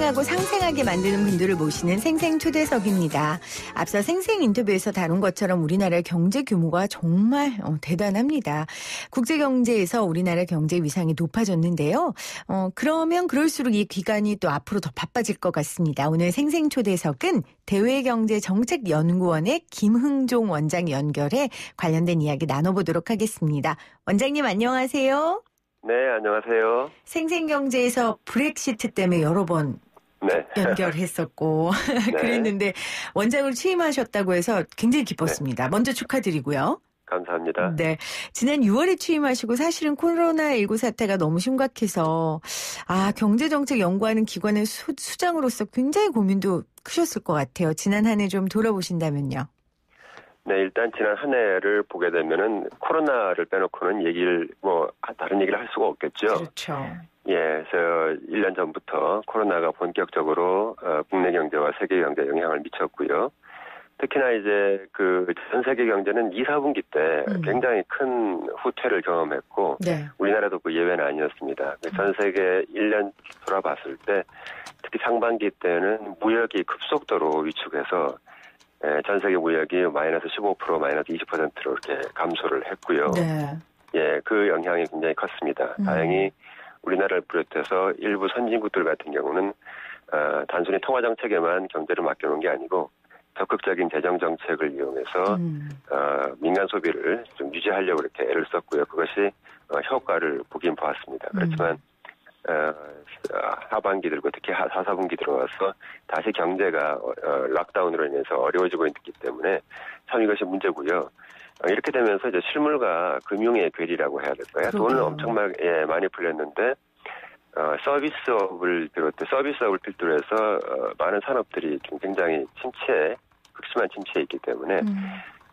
생생하고 상생하게 만드는 분들을 모시는 생생초대석입니다. 앞서 생생 인터뷰에서 다룬 것처럼 우리나라의 경제 규모가 정말 대단합니다. 국제경제에서 우리나라 경제 위상이 높아졌는데요. 그러면 그럴수록 이 기간이 또 앞으로 더 바빠질 것 같습니다. 오늘 생생초대석은 대외경제정책연구원의 김흥종 원장 연결해 관련된 이야기 나눠보도록 하겠습니다. 원장님 안녕하세요. 네, 안녕하세요. 생생경제에서 브렉시트 때문에 여러 번 연결했었고 네. 그랬는데 원장으로 취임하셨다고 해서 굉장히 기뻤습니다. 네. 먼저 축하드리고요. 감사합니다. 네, 지난 6월에 취임하시고 사실은 코로나19 사태가 너무 심각해서 경제정책 연구하는 기관의 수장으로서 굉장히 고민도 크셨을 것 같아요. 지난 한 해 좀 돌아보신다면요. 네, 일단 지난 한 해를 보게 되면은 코로나를 빼놓고는 다른 얘기를 할 수가 없겠죠. 그렇죠. 예, 그래서 1년 전부터 코로나가 본격적으로 국내 경제와 세계 경제에 영향을 미쳤고요. 특히나 이제 전 세계 경제는 2, 4분기 때 굉장히 큰 후퇴를 경험했고, 네. 우리나라도 그 예외는 아니었습니다. 전 세계 1년 돌아봤을 때, 특히 상반기 때는 무역이 급속도로 위축해서 전 세계 무역이 마이너스 15%, 마이너스 20%로 이렇게 감소를 했고요. 네. 예, 그 영향이 굉장히 컸습니다. 다행히 우리나라를 비롯해서 일부 선진국들 같은 경우는 단순히 통화 정책에만 경제를 맡겨놓은 게 아니고 적극적인 재정 정책을 이용해서 민간 소비를 좀 유지하려고 이렇게 애를 썼고요. 그것이 효과를 보긴 보았습니다. 그렇지만 하반기 들고 특히 4, 4분기 들어와서 다시 경제가 락다운으로 인해서 어려워지고 있기 때문에 참 이것이 문제고요. 이렇게 되면서 이제 실물과 금융의 괴리라고 해야 될까요? 돈을 엄청나게 많이 풀렸는데 서비스업을 필두로 해서 많은 산업들이 좀 굉장히 극심한 침체에 있기 때문에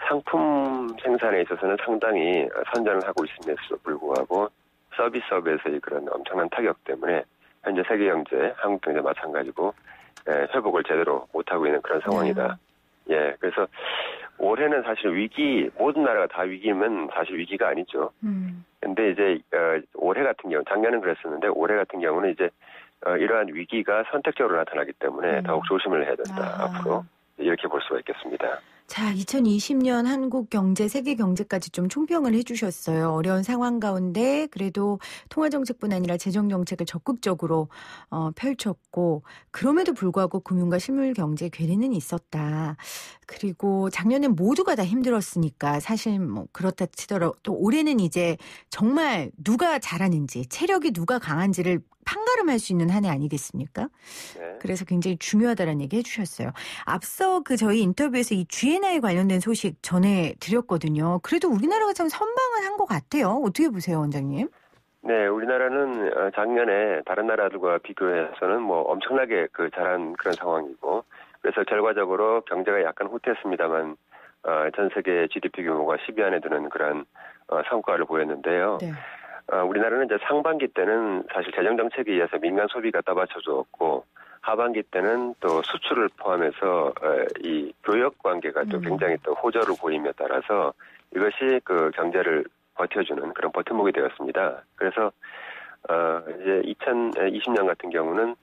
상품 생산에 있어서는 상당히 선전을 하고 있음에도 불구하고 서비스업에서의 그런 엄청난 타격 때문에 현재 세계 경제, 한국 경제 마찬가지고 회복을 제대로 못하고 있는 그런 상황이다. 예, 그래서 올해는 사실 모든 나라가 다 위기면 사실 위기가 아니죠. 근데 이제 올해 같은 경우, 작년은 그랬었는데 올해 같은 경우는 이제 이러한 위기가 선택적으로 나타나기 때문에 더욱 조심을 해야 된다. 앞으로 이렇게 볼 수가 있겠습니다. 자, 2020년 한국 경제, 세계 경제까지 좀 총평을 해주셨어요. 어려운 상황 가운데 그래도 통화정책뿐 아니라 재정정책을 적극적으로 펼쳤고 그럼에도 불구하고 금융과 실물 경제에 괴리는 있었다. 그리고 작년엔 모두가 다 힘들었으니까 사실 그렇다 치더라도 또 올해는 이제 정말 누가 잘하는지 체력이 누가 강한지를 판가름할 수 있는 한 해 아니겠습니까? 네. 그래서 굉장히 중요하다는 얘기 해주셨어요. 앞서 저희 인터뷰에서 이 G&I 관련된 소식 전해드렸거든요. 그래도 우리나라가 참 선방을 한 것 같아요. 어떻게 보세요, 원장님? 네, 우리나라는 작년에 다른 나라들과 비교해서는 엄청나게 잘한 그런 상황이고, 그래서 결과적으로 경제가 약간 후퇴했습니다만 전 세계 GDP 규모가 10위 안에 드는 그런 성과를 보였는데요. 네. 우리나라는 이제 상반기 때는 사실 재정 정책에 의해서 민간 소비가 떠받쳐주었고 하반기 때는 또 수출을 포함해서 이 교역 관계가 또 굉장히 또 호조를 보임에 따라서 이것이 경제를 버텨주는 그런 버팀목이 되었습니다. 그래서 이제 2020년 같은 경우는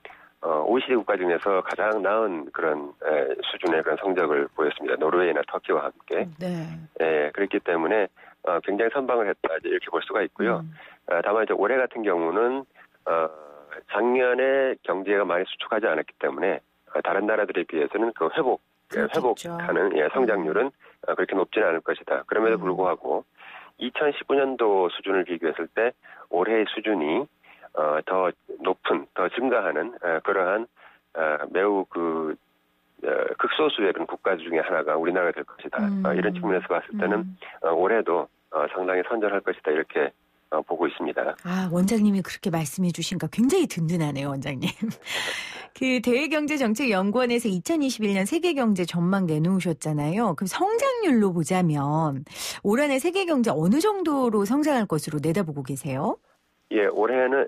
OECD 국가 중에서 가장 나은 그런 수준의 그런 성적을 보였습니다. 노르웨이나 터키와 함께. 네. 예, 그렇기 때문에 굉장히 선방을 했다 이렇게 볼 수가 있고요. 다만 이제 올해 같은 경우는 작년에 경제가 많이 수축하지 않았기 때문에 다른 나라들에 비해서는 회복하는 성장률은 그렇게 높지는 않을 것이다. 그럼에도 불구하고 2019년도 수준을 비교했을 때 올해의 수준이 더 높은, 더 증가하는 그러한 매우 극소수의 그런 국가 중에 하나가 우리나라가 될 것이다. 이런 측면에서 봤을 때는 올해도 상당히 선전할 것이다. 이렇게 보고 있습니다. 원장님이 그렇게 말씀해 주시니까 굉장히 든든하네요, 원장님. 대외경제정책연구원에서 2021년 세계경제 전망 내놓으셨잖아요. 그럼 성장률로 보자면 올 한해 세계경제 어느 정도로 성장할 것으로 내다보고 계세요? 예,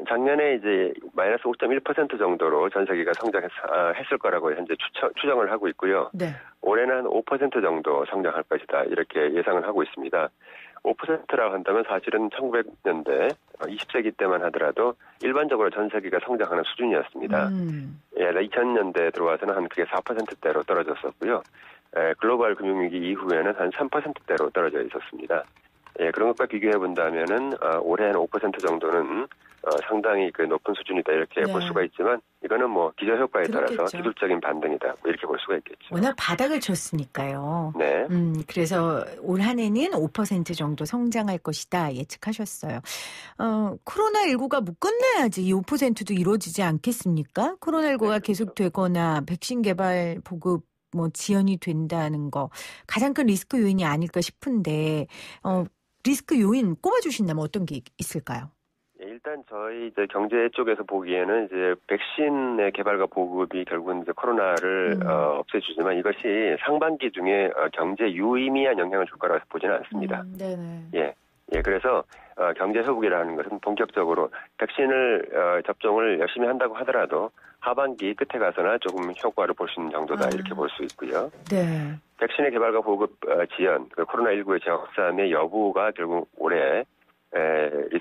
작년에 이제 마이너스 5.1% 정도로 전 세계가 성장했을 거라고 현재 추정을 하고 있고요. 네. 올해는 한 5% 정도 성장할 것이다. 이렇게 예상을 하고 있습니다. 5%라고 한다면 사실은 1900년대 20세기 때만 하더라도 일반적으로 전 세계가 성장하는 수준이었습니다. 2000년대에 들어와서는 한 그게 4%대로 떨어졌었고요. 글로벌 금융위기 이후에는 한 3%대로 떨어져 있었습니다. 그런 것과 비교해 본다면은 올해 한 5% 정도는 상당히 그 높은 수준이다 이렇게 볼 수가 있지만 이거는 뭐 기저효과에 따라서 기술적인 반등이다 이렇게 볼 수가 있겠죠. 워낙 바닥을 쳤으니까요. 네. 그래서 올 한 해는 5% 정도 성장할 것이다 예측하셨어요. 코로나19가 못 끝나야지 이 5%도 이루어지지 않겠습니까? 코로나19가 계속되거나 백신 개발 보급 뭐 지연이 된다는 거 가장 큰 리스크 요인이 아닐까 싶은데 리스크 요인 꼽아주신다면 어떤 게 있을까요? 일단 저희 이제 경제 쪽에서 보기에는 이제 백신의 개발과 보급이 결국은 이제 코로나를 없애주지만 이것이 상반기 중에 경제 유의미한 영향을 줄 거라고 보지는 않습니다. 네네. 그래서 경제 회복이라는 것은 본격적으로 백신을 접종을 열심히 한다고 하더라도 하반기 끝에 가서나 조금 효과를 볼 수 있는 정도다 이렇게 볼 수 있고요. 네. 백신의 개발과 보급 지연, 코로나19의 재확산의 여부가 결국 올해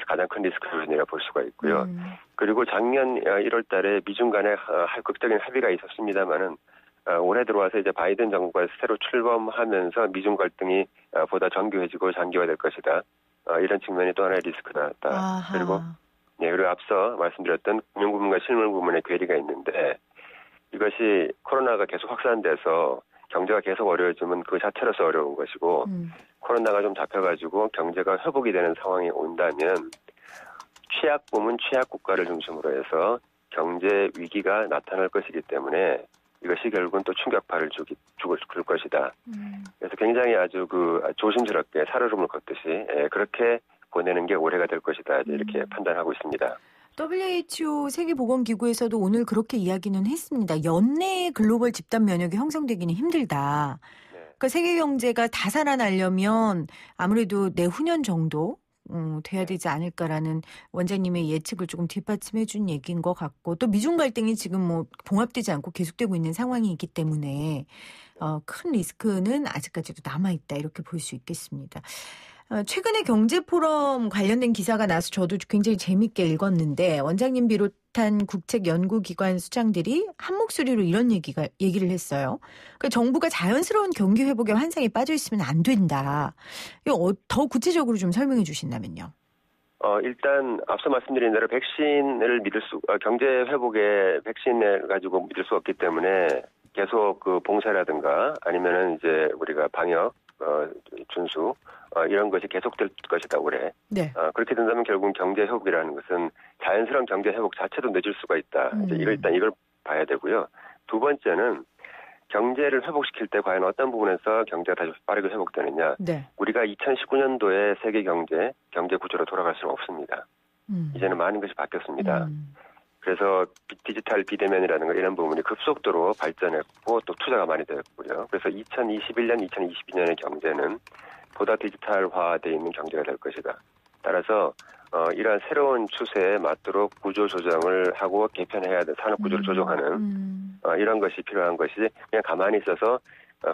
가장 큰 리스크 요인이라 볼 수가 있고요. 그리고 작년 1월 달에 미중 간에 극적인 합의가 있었습니다만은 올해 들어와서 이제 바이든 정부가 새로 출범하면서 미중 갈등이 보다 정교해지고 장기화될 것이다. 이런 측면이 또 하나의 리스크다. 그리고 그리고 앞서 말씀드렸던 금융부문과 실물부문의 괴리가 있는데 이것이 코로나가 계속 확산돼서 경제가 계속 어려워지면 그 자체로서 어려운 것이고 코로나가 좀 잡혀가지고 경제가 회복이 되는 상황이 온다면 취약부문, 취약국가를 중심으로 해서 경제 위기가 나타날 것이기 때문에 이것이 결국은 또 충격파를 줄 것이다. 그래서 굉장히 아주 조심스럽게 살얼음을 걷듯이 그렇게 보내는 게 올해가 될 것이다. 이렇게 판단하고 있습니다. WHO 세계보건기구에서도 오늘 그렇게 이야기는 했습니다. 연내에 글로벌 집단 면역이 형성되기는 힘들다. 그러니까 세계 경제가 다 살아나려면 아무래도 내후년 정도 돼야 되지 않을까라는 원장님의 예측을 조금 뒷받침해 준 얘기인 것 같고 또 미중 갈등이 지금 뭐 봉합되지 않고 계속되고 있는 상황이기 때문에 큰 리스크는 아직까지도 남아있다 이렇게 볼 수 있겠습니다. 최근에 경제포럼 관련된 기사가 나서 저도 굉장히 재밌게 읽었는데 원장님 비롯한 국책연구기관 수장들이 한 목소리로 이런 얘기를 했어요. 그러니까 정부가 자연스러운 경기 회복의 환상에 빠져 있으면 안 된다. 이거 더 구체적으로 좀 설명해 주신다면요. 일단 앞서 말씀드린 대로 백신을 경제 회복에 백신을 가지고 믿을 수 없기 때문에 계속 봉쇄라든가 아니면은 이제 우리가 방역 준수 이런 것이 계속될 것이다 올해. 네. 그렇게 된다면 결국은 경제 회복이라는 것은 자연스러운 경제 회복 자체도 늦을 수가 있다. 이걸 봐야 되고요. 두 번째는 경제를 회복시킬 때 과연 어떤 부분에서 경제가 다시 빠르게 회복되느냐. 네. 우리가 2019년도에 세계 경제 구조로 돌아갈 수는 없습니다. 이제는 많은 것이 바뀌었습니다. 그래서 디지털 비대면이라는 이런 부분이 급속도로 발전했고 또 투자가 많이 되었고요. 그래서 2021년, 2022년의 경제는 보다 디지털화되어 있는 경제가 될 것이다. 따라서 이러한 새로운 추세에 맞도록 구조 조정을 하고 개편해야 돼. 산업 구조를 조정하는 이런 것이 필요한 것이 그냥 가만히 있어서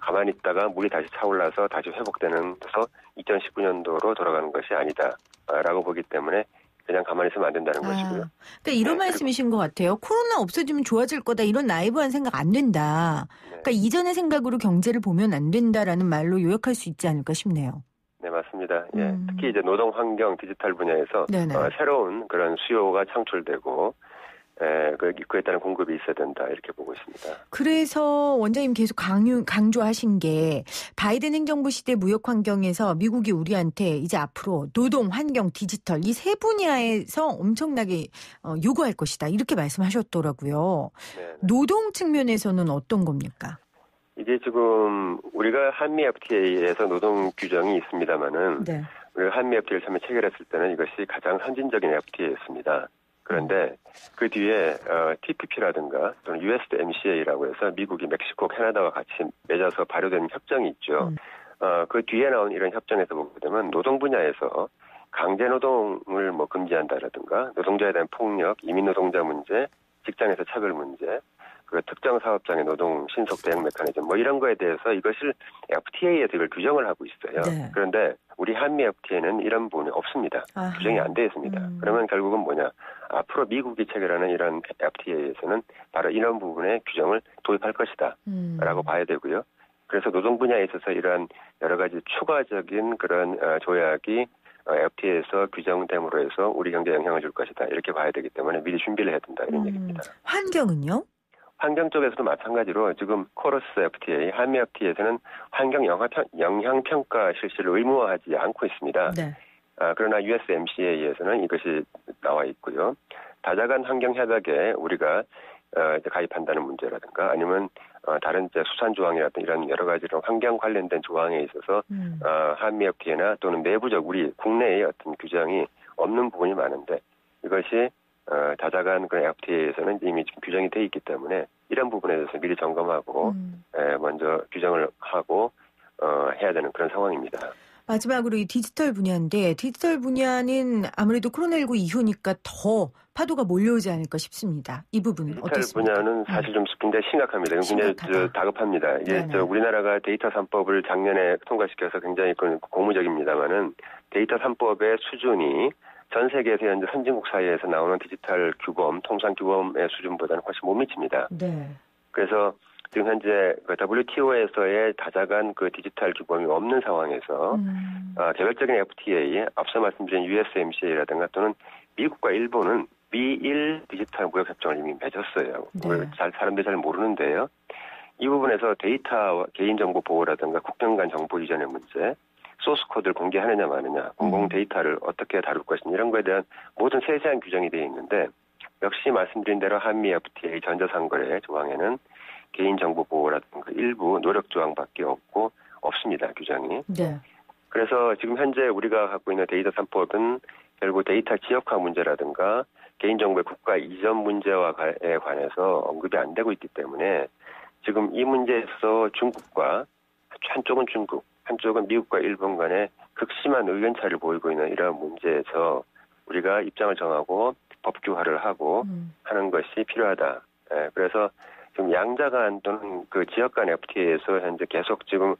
가만히 있다가 물이 다시 차올라서 다시 회복되는 데서 2019년도로 돌아가는 것이 아니다라고 보기 때문에 그냥 가만히 있으면 안 된다는 것이고요. 그러니까 이런 말씀이신 것 같아요. 코로나 없어지면 좋아질 거다 이런 나이브한 생각 안 된다. 그러니까 이전의 생각으로 경제를 보면 안 된다라는 말로 요약할 수 있지 않을까 싶네요. 네, 맞습니다. 특히 이제 노동 환경 디지털 분야에서 새로운 그런 수요가 창출되고 그에 따른 공급이 있어야 된다 이렇게 보고 있습니다. 그래서 원장님 계속 강조하신 게 바이든 행정부 시대 무역 환경에서 미국이 우리한테 이제 앞으로 노동, 환경, 디지털 이 세 분야에서 엄청나게 요구할 것이다 이렇게 말씀하셨더라고요. 네네. 노동 측면에서는 어떤 겁니까? 이게 지금 우리가 한미 FTA에서 노동 규정이 있습니다만은 우리가 한미 FTA를 처음에 체결했을 때는 이것이 가장 선진적인 FTA였습니다. 그런데 그 뒤에 TPP라든가 또는 USMCA라고 해서 미국이 멕시코, 캐나다와 같이 맺어서 발효된 협정이 있죠. 그 뒤에 나온 이런 협정에서 보게 되면 노동 분야에서 강제 노동을 금지한다라든가 노동자에 대한 폭력, 이민 노동자 문제, 직장에서 차별 문제 그 특정 사업장의 노동 신속 대응 메커니즘 뭐 이런 거에 대해서 이것을 FTA에서 이걸 규정을 하고 있어요. 네. 그런데 우리 한미 FTA는 이런 부분이 없습니다. 아하. 규정이 안 되어 있습니다. 그러면 결국은 뭐냐? 앞으로 미국이 체결하는 이런 FTA에서는 바로 이런 부분의 규정을 도입할 것이다 라고 봐야 되고요. 그래서 노동 분야에 있어서 이러한 여러 가지 추가적인 그런 조약이 FTA에서 규정됨으로 해서 우리 경제에 영향을 줄 것이다. 이렇게 봐야 되기 때문에 미리 준비를 해야 된다. 이런 얘기입니다. 환경은요? 환경 쪽에서도 마찬가지로 지금 코러스 FTA, 한미 FTA에서는 환경 영향평가 실시를 의무화하지 않고 있습니다. 네. 그러나 USMCA에서는 이것이 나와 있고요. 다자간 환경협약에 우리가 이제 가입한다는 문제라든가 아니면 다른 이제 수산조항이라든가 이런 여러 가지 환경 관련된 조항에 있어서 한미 FTA나 또는 내부적 우리 국내의 어떤 규정이 없는 부분이 많은데 이것이 다자간 그 FTA에서는 이미 지금 규정이 돼 있기 때문에 이런 부분에 대해서 미리 점검하고 먼저 규정을 하고 해야 되는 그런 상황입니다. 마지막으로 이 디지털 분야인데 디지털 분야는 아무래도 코로나19 이후니까 더 파도가 몰려오지 않을까 싶습니다. 이 부분은 디지털 어떻습니까? 분야는 사실 좀 굉장히 심각합니다. 굉장히 다급합니다. 이게 우리나라가 데이터 3법을 작년에 통과시켜서 굉장히 고무적입니다만은 데이터 3법의 수준이 전 세계에서 현재 선진국 사이에서 나오는 디지털 규범, 통상 규범의 수준보다는 훨씬 못 미칩니다. 네. 그래서 지금 현재 WTO에서의 다자간 그 디지털 규범이 없는 상황에서 개별적인 FTA, 앞서 말씀드린 USMCA라든가 또는 미국과 일본은 미일 디지털 무역협정을 이미 맺었어요. 네. 사람들이 잘 모르는데요. 이 부분에서 데이터 개인정보 보호라든가 국경 간 정보 이전의 문제, 소스 코드를 공개하느냐 마느냐, 공공 데이터를 어떻게 다룰 것이냐 이런 거에 대한 모든 세세한 규정이 되어 있는데 역시 말씀드린 대로 한미 FTA 전자상거래 조항에는 개인정보 보호라든가 일부 노력 조항밖에 없습니다. 규정이. 네. 그래서 지금 현재 우리가 갖고 있는 데이터 3법은 결국 데이터 지역화 문제라든가 개인정보의 국가 이전 문제에 관해서 언급이 안 되고 있기 때문에 지금 이 문제에서 중국과 한쪽은 중국, 한쪽은 미국과 일본 간의 극심한 의견차를 보이고 있는 이러한 문제에서 우리가 입장을 정하고 법규화를 하고 하는 것이 필요하다. 그래서 지금 양자 간 또는 그 지역 간 FTA에서 현재 계속 지금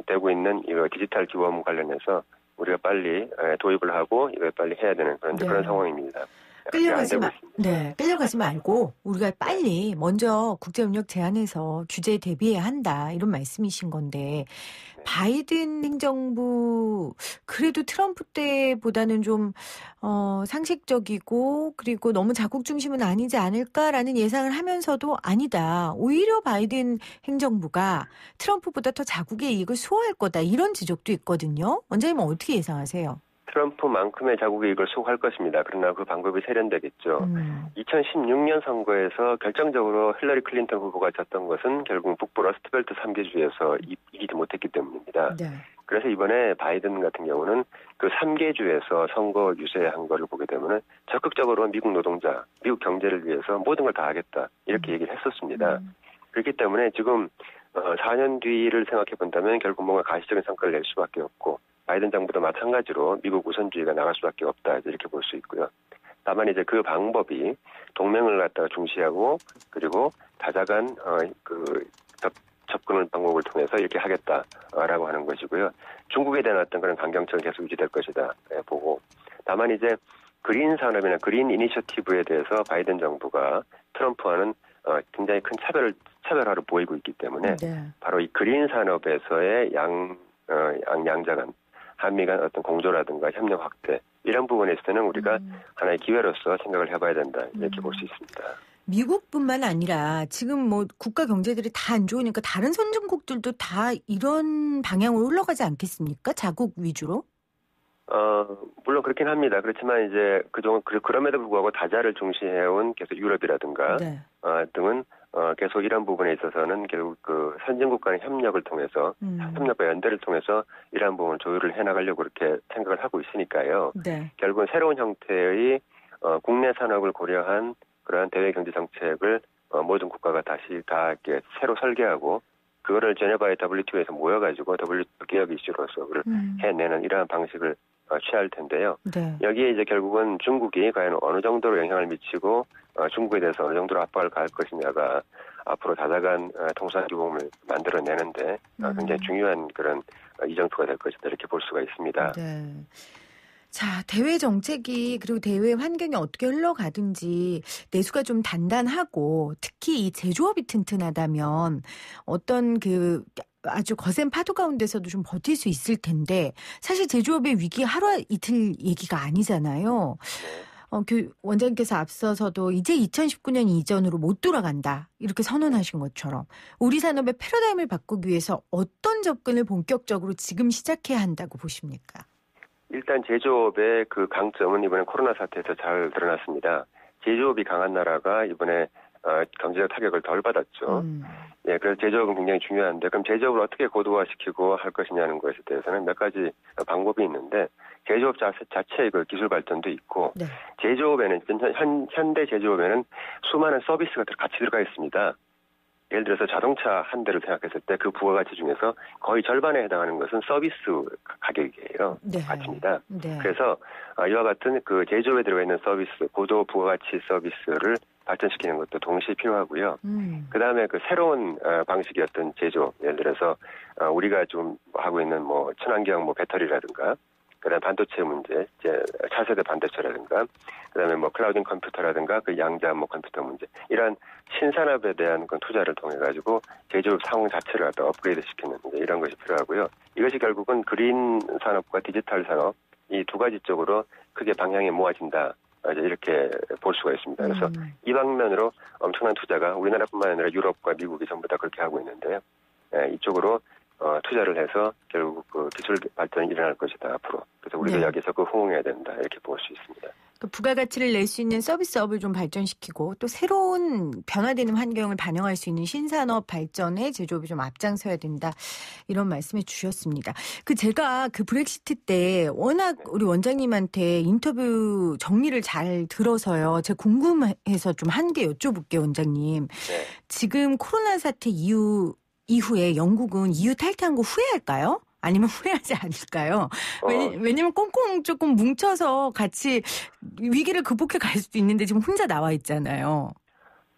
되고 있는 이 디지털 규범 관련해서 우리가 빨리 도입을 하고 이걸 빨리 해야 되는 그런 상황입니다. 끌려가지 말고 우리가 빨리 먼저 국제협력 제안해서 규제에 대비해야 한다 이런 말씀이신 건데 바이든 행정부 그래도 트럼프 때보다는 좀 상식적이고 그리고 너무 자국 중심은 아니지 않을까라는 예상을 하면서도 아니다. 오히려 바이든 행정부가 트럼프보다 더 자국의 이익을 수호할 거다. 이런 지적도 있거든요. 원장님은 어떻게 예상하세요? 트럼프만큼의 자국의 이익을 수호할 것입니다. 그러나 그 방법이 세련되겠죠. 2016년 선거에서 결정적으로 힐러리 클린턴 후보가 졌던 것은 결국 북부 러스트벨트 3개주에서 이기지 못했기 때문입니다. 네. 그래서 이번에 바이든 같은 경우는 그 3개주에서 선거 유세한 거를 보게 되면 적극적으로 미국 노동자, 미국 경제를 위해서 모든 걸 다 하겠다. 이렇게 얘기를 했었습니다. 그렇기 때문에 지금 4년 뒤를 생각해 본다면 결국 뭔가 가시적인 성과를 낼 수밖에 없고 바이든 정부도 마찬가지로 미국 우선주의가 나갈 수밖에 없다 이렇게 볼 수 있고요. 다만 이제 그 방법이 동맹을 갖다가 중시하고 그리고 다자간 접근을 방법을 통해서 이렇게 하겠다라고 하는 것이고요. 중국에 대한 어떤 그런 강경책은 계속 유지될 것이다 보고 다만 이제 그린 산업이나 그린 이니셔티브에 대해서 바이든 정부가 트럼프와는 굉장히 큰 차별화를 보이고 있기 때문에 바로 이 그린 산업에서의 양자간 한미 간 어떤 공조라든가 협력 확대 이런 부분에 있어서는 우리가 하나의 기회로서 생각을 해봐야 된다 이렇게 볼 수 있습니다. 미국뿐만 아니라 지금 뭐 국가 경제들이 다 안 좋으니까 다른 선진국들도 다 이런 방향으로 흘러가지 않겠습니까? 자국 위주로? 물론 그렇긴 합니다. 그렇지만 이제 그럼에도 불구하고 다자를 중시해온 계속 유럽이라든가 등은 계속 이런 부분에 있어서는 결국 그 선진국 간의 협력을 통해서 협력과 연대를 통해서 이러한 부분을 조율을 해나가려고 그렇게 생각을 하고 있으니까요. 결국은 새로운 형태의 국내 산업을 고려한 그러한 대외 경제 정책을 모든 국가가 다시 다 이렇게 새로 설계하고 그거를 제네바의 WTO에서 모여가지고 WTO 개혁 이슈로서 그걸 해내는 이러한 방식을 취할 텐데요. 여기에 이제 결국은 중국이 과연 어느 정도로 영향을 미치고 중국에 대해서 어느 정도로 압박을 가할 것이냐가 앞으로 다자간 통상규범을 만들어내는데 굉장히 중요한 그런 이정표가 될 것이다 이렇게 볼 수가 있습니다. 네. 자, 대외 정책이 그리고 대외 환경이 어떻게 흘러가든지 내수가 좀 단단하고 특히 이 제조업이 튼튼하다면 어떤 그 아주 거센 파도 가운데서도 좀 버틸 수 있을 텐데 사실 제조업의 위기 하루 이틀 얘기가 아니잖아요. 원장님께서 앞서서도 이제 2019년 이전으로 못 돌아간다 이렇게 선언하신 것처럼 우리 산업의 패러다임을 바꾸기 위해서 어떤 접근을 본격적으로 지금 시작해야 한다고 보십니까? 일단 제조업의 그 강점은 이번에 코로나 사태에서 잘 드러났습니다. 제조업이 강한 나라가 이번에 경제적 타격을 덜 받았죠. 예, 그래서 제조업은 굉장히 중요한데 그럼 제조업을 어떻게 고도화시키고 할 것이냐는 것에 대해서는 몇 가지 방법이 있는데 제조업 자체의 그 기술 발전도 있고 네. 제조업에는 현대 제조업에는 수많은 서비스가 같이 들어가 있습니다. 예를 들어서 자동차 한 대를 생각했을 때 그 부가가치 중에서 거의 절반에 해당하는 것은 서비스 가격이에요. 네. 가치입니다. 네. 그래서 이와 같은 그 제조업에 들어가 있는 서비스, 고도 부가가치 서비스를 발전시키는 것도 동시에 필요하고요. 그다음에 그 새로운 방식이었던 제조, 예를 들어서 우리가 좀 하고 있는 뭐 친환경 배터리라든가 그다음 반도체 문제, 이제 차세대 반도체라든가, 그다음에 클라우딩 컴퓨터라든가 그 양자 컴퓨터 문제, 이런 신산업에 대한 그 투자를 통해 가지고 제조업 상황 자체를 업그레이드 시키는 이런 것이 필요하고요. 이것이 결국은 그린 산업과 디지털 산업 이 두 가지 쪽으로 크게 방향이 모아진다. 이렇게 볼 수가 있습니다. 그래서 이 방면으로 엄청난 투자가 우리나라뿐만 아니라 유럽과 미국이 전부 다 그렇게 하고 있는데요. 이쪽으로 투자를 해서 결국 그 기술 발전이 일어날 것이다 앞으로. 그래서 우리도 네. 여기서 호응해야 된다 이렇게 볼 수 있습니다. 그 부가가치를 낼 수 있는 서비스업을 좀 발전시키고 또 새로운 변화되는 환경을 반영할 수 있는 신산업 발전에 제조업이 좀 앞장서야 된다 이런 말씀해 주셨습니다. 제가 브렉시트 때 워낙 우리 원장님한테 인터뷰 정리를 잘 들어서요. 제가 궁금해서 좀 한 개 여쭤볼게요, 원장님. 네. 지금 코로나 사태 이후에 영국은 EU 탈퇴한 거 후회할까요? 아니면 후회하지 않을까요? 왜냐면 꽁꽁 조금 뭉쳐서 같이 위기를 극복해 갈 수도 있는데 지금 혼자 나와 있잖아요.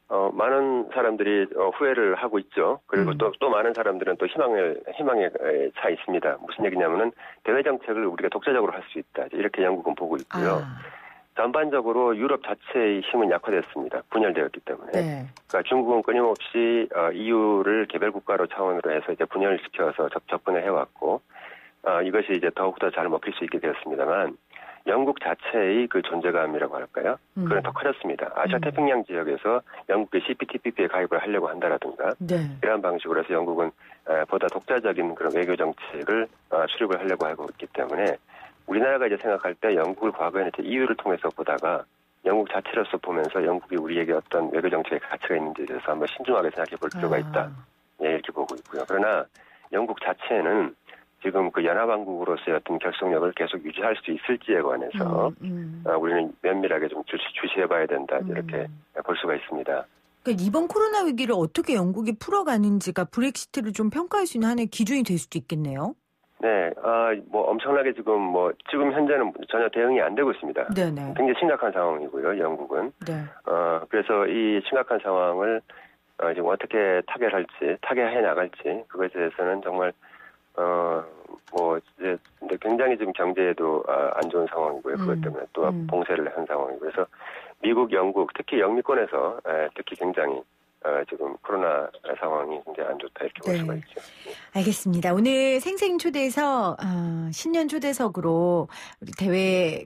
많은 사람들이 후회를 하고 있죠. 그리고 또 많은 사람들은 또 희망에 차 있습니다. 무슨 얘기냐면은 대외 정책을 우리가 독자적으로 할 수 있다. 이렇게 영국은 보고 있고요. 전반적으로 유럽 자체의 힘은 약화됐습니다. 분열되었기 때문에. 네. 그러니까 중국은 끊임없이 EU를 개별 국가로 차원으로 해서 이제 분열을 시켜서 접근을 해왔고, 이것이 이제 더욱더 잘 먹힐 수 있게 되었습니다만, 영국 자체의 그 존재감이라고 할까요? 그건 더 커졌습니다. 아시아 태평양 지역에서 영국의 CPTPP에 가입을 하려고 한다라든가, 네. 이러한 방식으로 해서 영국은 보다 독자적인 그런 외교 정책을 수립을 하려고 하고 있기 때문에, 우리나라가 이제 생각할 때 영국을 과거에는 이제 EU를 통해서 보다가 영국 자체로서 보면서 영국이 우리에게 어떤 외교 정책의 가치가 있는지에 대해서 한번 신중하게 생각해 볼 필요가 있다. 예, 이렇게 보고 있고요. 그러나 영국 자체는 지금 그 연합왕국으로서의 어떤 결속력을 계속 유지할 수 있을지에 관해서 우리는 면밀하게 좀 주시해 봐야 된다. 이렇게 볼 수가 있습니다. 그러니까 이번 코로나 위기를 어떻게 영국이 풀어가는지가 브렉시트를 좀 평가할 수 있는 하나의 기준이 될 수도 있겠네요. 네, 엄청나게 지금 현재는 전혀 대응이 안 되고 있습니다. 네네. 굉장히 심각한 상황이고요, 영국은. 네. 그래서 이 심각한 상황을 지금 어떻게 타개해 나갈지, 그것에 대해서는 정말, 이제 굉장히 지금 경제에도 안 좋은 상황이고요. 그것 때문에 또 봉쇄를 한 상황이고. 그래서 미국, 영국, 특히 영미권에서 특히 굉장히 지금 코로나 상황이 굉장히 안 좋다 이렇게 볼 수가 있죠. 알겠습니다. 오늘 생생 초대해서 신년 초대석으로 우리 대외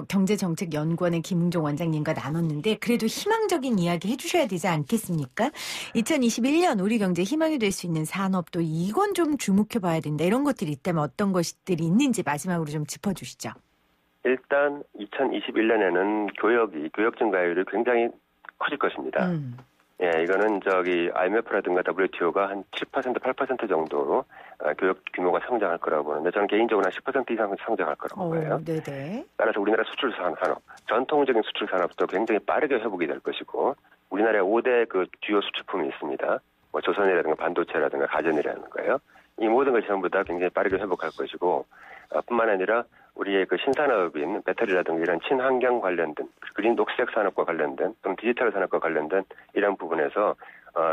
경제정책연구원의 김웅종 원장님과 나눴는데 그래도 희망적인 이야기 해주셔야 되지 않겠습니까? 2021년 우리 경제 희망이 될 수 있는 산업도 이건 좀 주목해봐야 된다. 이런 것들이 있다면 어떤 것들이 있는지 마지막으로 좀 짚어주시죠. 일단 2021년에는 교역 증가율이 굉장히 커질 것입니다. 예, 이거는 IMF라든가 WTO가 한 7%, 8% 정도로 교역 규모가 성장할 거라고 보는데 저는 개인적으로 한 10% 이상 성장할 거라고 봐요. 네네. 따라서 우리나라 수출 산업, 전통적인 수출 산업도 굉장히 빠르게 회복이 될 것이고 우리나라에 5대 그 주요 수출품이 있습니다. 조선이라든가 반도체라든가 가전이라든가요. 이 모든 것이 전부 다 굉장히 빠르게 회복할 것이고 뿐만 아니라 우리의 그 신산업인 배터리라든가 이런 친환경 관련된 그린 녹색 산업과 관련된 또는 디지털 산업과 관련된 이런 부분에서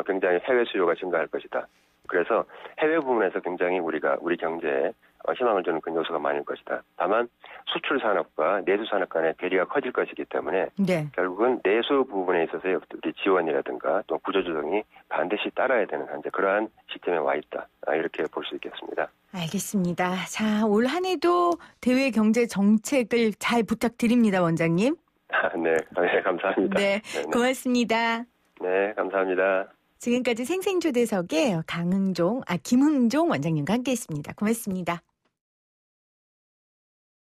굉장히 해외 수요가 증가할 것이다. 그래서 해외 부분에서 굉장히 우리 경제에 희망을 주는 그런 요소가 많을 것이다. 다만 수출 산업과 내수 산업 간의 괴리가 커질 것이기 때문에 네. 결국은 내수 부분에 있어서의 우리 지원이라든가 또 구조조정이 반드시 따라야 되는 현재 그러한 시점에 와 있다. 이렇게 볼 수 있겠습니다. 알겠습니다. 자, 올 한 해도 대외 경제 정책을 잘 부탁드립니다, 원장님. 네, 감사합니다. 네, 네네. 고맙습니다. 네, 감사합니다. 지금까지 생생초대석의 김흥종 원장님과 함께했습니다. 고맙습니다.